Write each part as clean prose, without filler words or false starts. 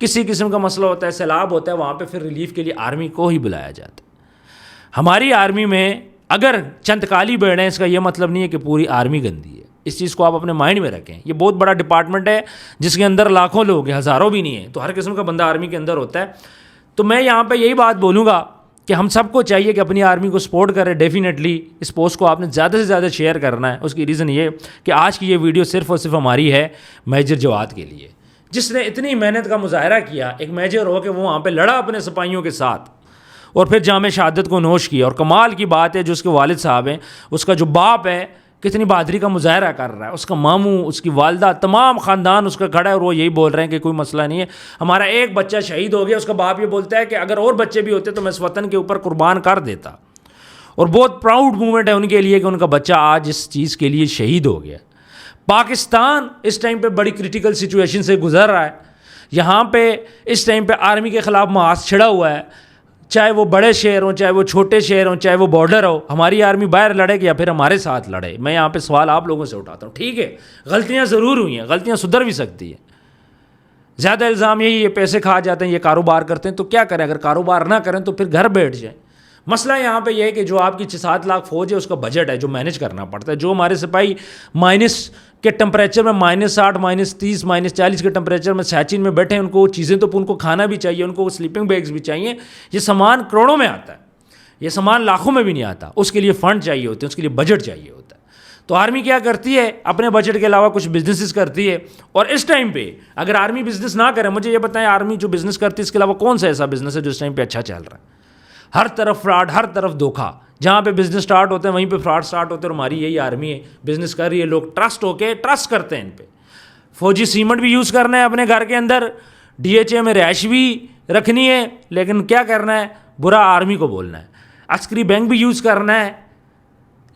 کسی قسم کا مسئلہ ہوتا ہے, سیلاب ہوتا ہے, وہاں پہ پھر ریلیف کے لیے آرمی کو ہی بلایا جاتا ہے. ہماری آرمی میں اگر چند کالی بیڑ ہیں, اس کا یہ مطلب نہیں ہے کہ پوری آرمی گندی ہے. اس چیز کو آپ اپنے مائنڈ میں رکھیں. یہ بہت بڑا ڈپارٹمنٹ ہے جس کے اندر لاکھوں لوگ ہیں, ہزاروں بھی نہیں ہیں, تو ہر قسم کا بندہ آرمی کے اندر ہوتا ہے. تو میں یہاں پہ یہی بات بولوں گا کہ ہم سب کو چاہیے کہ اپنی آرمی کو سپورٹ کریں. ڈیفینیٹلی اس پوسٹ کو آپ نے زیادہ سے زیادہ شیئر کرنا ہے. اس کی ریزن یہ کہ آج کی یہ ویڈیو صرف اور صرف ہماری ہے میجر جواد کے لیے, جس نے اتنی محنت کا مظاہرہ کیا, ایک میجر ہو کے وہ وہاں پہ لڑا اپنے سپاہیوں کے ساتھ اور پھر جام شہادت کو نوش کیا. اور کمال کی بات ہے جو اس کے والد صاحب ہیں, اس کا جو باپ ہے کتنی بہادری کا مظاہرہ کر رہا ہے, اس کا ماموں, اس کی والدہ, تمام خاندان اس کا کھڑا ہے اور وہ یہی بول رہے ہیں کہ کوئی مسئلہ نہیں ہے, ہمارا ایک بچہ شہید ہو گیا. اس کا باپ یہ بولتا ہے کہ اگر اور بچے بھی ہوتے تو میں اس وطن کے اوپر قربان کر دیتا. اور بہت پراؤڈ مومنٹ ہے ان کے لیے کہ ان کا بچہ آج اس چیز کے لیے شہید ہو گیا. پاکستان اس ٹائم پہ بڑی کرٹیکل سچویشن سے گزر رہا ہے. یہاں پہ اس ٹائم پہ آرمی کے خلاف محاذ چھڑا ہوا ہے, چاہے وہ بڑے شہر ہوں, چاہے وہ چھوٹے شہر ہوں, چاہے وہ بارڈر ہو. ہماری آرمی باہر لڑے گی یا پھر ہمارے ساتھ لڑے. میں یہاں پہ سوال آپ لوگوں سے اٹھاتا ہوں. ٹھیک ہے, غلطیاں ضرور ہوئی ہیں, غلطیاں سدھر بھی سکتی ہیں. زیادہ الزام یہی یہ پیسے کھا جاتے ہیں, یہ کاروبار کرتے ہیں, تو کیا کریں؟ اگر کاروبار نہ کریں تو پھر گھر بیٹھ جائیں. مسئلہ یہاں پہ یہ ہے کہ جو آپ کی 6-7 لاکھ فوج ہے, اس کا بجٹ ہے جو مینیج کرنا پڑتا ہے. جو ہمارے سپاہی مائنس کے ٹمپریچر میں -60, -30, -40 کے ٹمپریچر میں سیچن میں بیٹھے ہیں, ان کو چیزیں تو ان کو کھانا بھی چاہیے, ان کو سلیپنگ بیگز بھی چاہیے. یہ سامان کروڑوں میں آتا ہے, یہ سامان لاکھوں میں بھی نہیں آتا. اس کے لیے فنڈ چاہیے ہوتے ہیں, اس کے لیے بجٹ چاہیے ہوتا ہے. تو آرمی کیا کرتی ہے؟ اپنے بجٹ کے علاوہ کچھ بزنسز کرتی ہے. اور اس ٹائم پہ اگر آرمی بزنس نہ کرے, مجھے یہ بتائیں آرمی جو بزنس کرتی ہے اس کے علاوہ کون سا ایسا بزنس ہے جو اس ٹائم پہ اچھا چل رہا ہے؟ ہر طرف فراڈ, ہر طرف دھوکہ. جہاں پہ بزنس سٹارٹ ہوتے ہیں وہیں پہ فراڈ سٹارٹ ہوتے ہیں. اور ہماری یہی آرمی ہے, بزنس کر رہی ہے, لوگ ٹرسٹ ہو کے ٹرسٹ کرتے ہیں ان پہ. فوجی سیمنٹ بھی یوز کرنا ہے اپنے گھر کے اندر, DHA میں رہائش بھی رکھنی ہے, لیکن کیا کرنا ہے؟ برا آرمی کو بولنا ہے. عسکری بینک بھی یوز کرنا ہے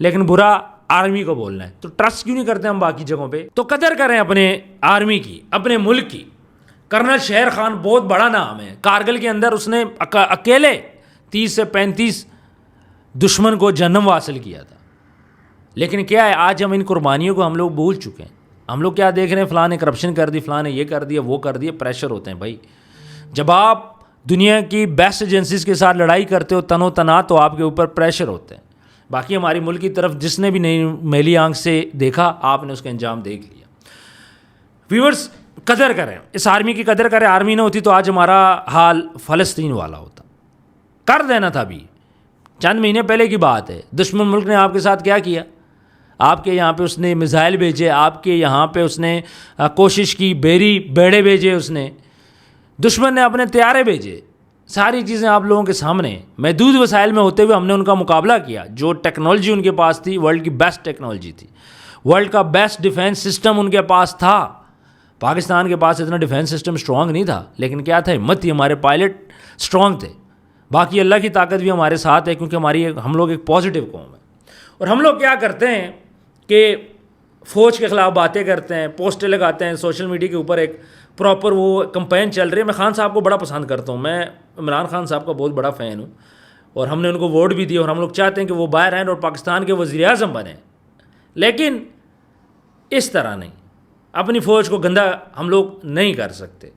لیکن برا آرمی کو بولنا ہے. تو ٹرسٹ کیوں نہیں کرتے ہم باقی جگہوں پہ؟ تو قدر کریں اپنے آرمی کی, اپنے ملک کی. کرنل شیر خان بہت بڑا نام ہے. کارگل کے اندر اس نے اکیلے 30 سے 35 دشمن کو جنم حاصل کیا تھا. لیکن کیا ہے, آج ہم ان قربانیوں کو ہم لوگ بھول چکے ہیں. ہم لوگ کیا دیکھ رہے ہیں؟ فلاں نے کرپشن کر دی, فلاں نے یہ کر دیا, وہ کر دیا. پریشر ہوتے ہیں بھائی. جب آپ دنیا کی بیسٹ ایجنسیز کے ساتھ لڑائی کرتے ہو تن و تنہا, تو آپ کے اوپر پریشر ہوتے ہیں. باقی ہماری ملک کی طرف جس نے بھی نہیں میلی آنکھ سے دیکھا, آپ نے اس کا انجام دیکھ لیا. ویورز, قدر کریں, اس آرمی کی قدر کریں. آرمی نہ ہوتی تو آج ہمارا حال فلسطین والا ہوتا. کر دینا تھا. ابھی چند مہینے پہلے کی بات ہے, دشمن ملک نے آپ کے ساتھ کیا کیا؟ آپ کے یہاں پہ اس نے میزائل بھیجے, آپ کے یہاں پہ اس نے کوشش کی, بیڑے بھیجے, اس نے دشمن نے اپنے طیارے بھیجے. ساری چیزیں آپ لوگوں کے سامنے, محدود وسائل میں ہوتے ہوئے ہم نے ان کا مقابلہ کیا. جو ٹیکنالوجی ان کے پاس تھی, ورلڈ کی بیسٹ ٹیکنالوجی تھی, ورلڈ کا بیسٹ ڈیفینس سسٹم ان کے پاس تھا. پاکستان کے پاس اتنا ڈیفینس سسٹم اسٹرانگ نہیں تھا, لیکن کیا تھا؟ ہمت تھی. ہمارے پائلٹ اسٹرانگ تھے. باقی اللہ کی طاقت بھی ہمارے ساتھ ہے, کیونکہ ہم لوگ ایک پازیٹیو قوم ہے. اور ہم لوگ کیا کرتے ہیں کہ فوج کے خلاف باتیں کرتے ہیں, پوسٹیں لگاتے ہیں سوشل میڈیا کے اوپر. ایک پراپر وہ کمپین چل رہی ہے. میں خان صاحب کو بڑا پسند کرتا ہوں, میں عمران خان صاحب کا بہت بڑا فین ہوں, اور ہم نے ان کو ووٹ بھی دیا, اور ہم لوگ چاہتے ہیں کہ وہ باہر آئیں اور پاکستان کے وزیر اعظم بنیں. لیکن اس طرح نہیں, اپنی فوج کو گندا ہم لوگ نہیں کر سکتے.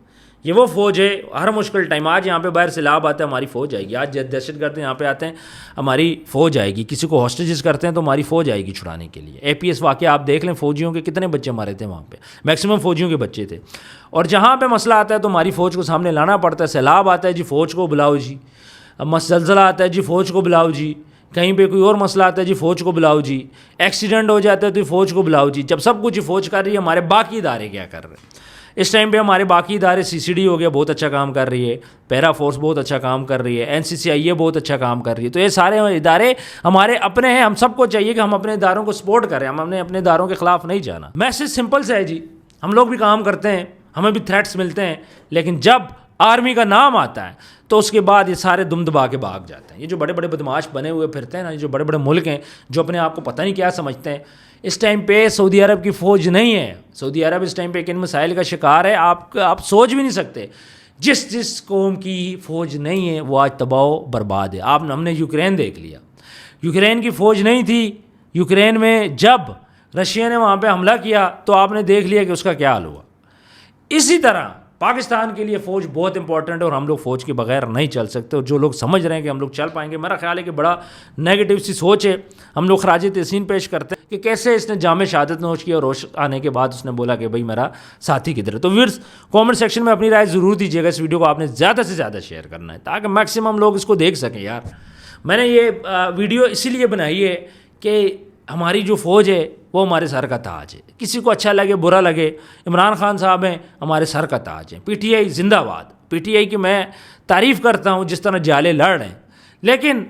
یہ وہ فوج ہے ہر مشکل ٹائم. آج یہاں پہ باہر سیلاب آتا ہے, ہماری فوج آئے گی. آج دہشت گرد یہاں پہ آتے ہیں, ہماری فوج آئے گی. کسی کو ہاسٹیجز کرتے ہیں تو ہماری فوج آئے گی چھڑانے کے لیے. APS واقعہ آپ دیکھ لیں, فوجیوں کے کتنے بچے مارے تھے وہاں پہ, میکسیمم فوجیوں کے بچے تھے. اور جہاں پہ مسئلہ آتا ہے تو ہماری فوج کو سامنے لانا پڑتا ہے. سیلاب آتا ہے جی, فوج کو بلاؤ جی. زلزلہ آتا ہے جی, فوج کو بلاؤ جی. کہیں پہ کوئی اور مسئلہ آتا ہے جی, فوج کو بلاؤ جی. ایکسیڈنٹ ہو جاتا ہے تو فوج کو بلاؤ جی. جب سب کچھ فوج کر رہی ہے, ہمارے باقی ادارے کیا کر رہے ہیں؟ اس ٹائم پہ ہمارے باقی ادارے, CCD ہو گیا, بہت اچھا کام کر رہی ہے. پیرا فورس بہت اچھا کام کر رہی ہے. NCCIA بہت اچھا کام کر رہی ہے. تو یہ سارے ادارے ہمارے اپنے ہیں. ہم سب کو چاہیے کہ ہم اپنے اداروں کو سپورٹ کریں. ہم نے اپنے اداروں کے خلاف نہیں جانا. میسج سمپل سے ہے جی, ہم لوگ بھی کام کرتے ہیں, ہمیں بھی تھریٹس ملتے ہیں, لیکن جب آرمی کا نام آتا ہے تو اس کے بعد یہ سارے دم دبا کے بھاگ جاتے ہیں. یہ جو بڑے بڑے بدماش بنے ہوئے پھرتے ہیں نا, یہ جو بڑے بڑے ملک ہیں جو اپنے آپ کو پتہ نہیں کیا سمجھتے ہیں, اس ٹائم پہ سعودی عرب کی فوج نہیں ہے. سعودی عرب اس ٹائم پہ کن مسائل کا شکار ہے آپ سوچ بھی نہیں سکتے. جس قوم کی فوج نہیں ہے وہ آج تباہ و برباد ہے. ہم نے یوکرین دیکھ لیا, یوکرین کی فوج نہیں تھی. یوکرین میں جب رشیا نے وہاں پہ حملہ کیا تو آپ نے دیکھ لیا کہ اس کا کیا حال ہوا. اسی طرح پاکستان کے لیے فوج بہت امپورٹنٹ ہے اور ہم لوگ فوج کے بغیر نہیں چل سکتے. اور جو لوگ سمجھ رہے ہیں کہ ہم لوگ چل پائیں گے, میرا خیال ہے کہ بڑا نیگیٹو سی سوچ ہے. ہم لوگ خراج تحسین پیش کرتے ہیں کہ کیسے اس نے جام شہادت نوش کیا اور ہوش آنے کے بعد اس نے بولا کہ بھائی میرا ساتھی کدھر ہے. تو ویورز کامنٹ سیکشن میں اپنی رائے ضرور دیجیے گا. اس ویڈیو کو آپ نے زیادہ سے زیادہ شیئر کرنا ہے تاکہ میکسیمم لوگ اس کو دیکھ سکیں. یار میں نے یہ ویڈیو اسی لیے بنائی ہے کہ ہماری جو فوج ہے وہ ہمارے سر کا تاج ہے. کسی کو اچھا لگے برا لگے, عمران خان صاحب ہیں ہمارے سر کا تاج ہیں. پی ٹی آئی زندہ باد. پی ٹی آئی کی میں تعریف کرتا ہوں جس طرح جالے لڑ رہے ہیں, لیکن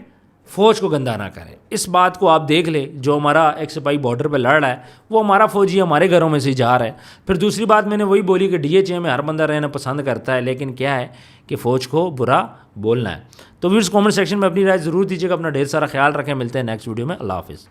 فوج کو گندہ نہ کریں. اس بات کو آپ دیکھ لیں, جو ہمارا ایک سپاہی بارڈر پہ لڑ رہا ہے وہ ہمارا فوجی ہمارے گھروں میں سے ہی جا رہا ہے. پھر دوسری بات میں نے وہی بولی کہ ڈی ایچ اے میں ہر بندہ رہنا پسند کرتا ہے, لیکن کیا ہے کہ فوج کو برا بولنا ہے. تو ویورز کامنٹ سیکشن میں اپنی رائے ضرور دیجیے گا. اپنا ڈھیر سارا خیال رکھیں. ملتے ہیں نیکسٹ ویڈیو میں. اللہ حافظ.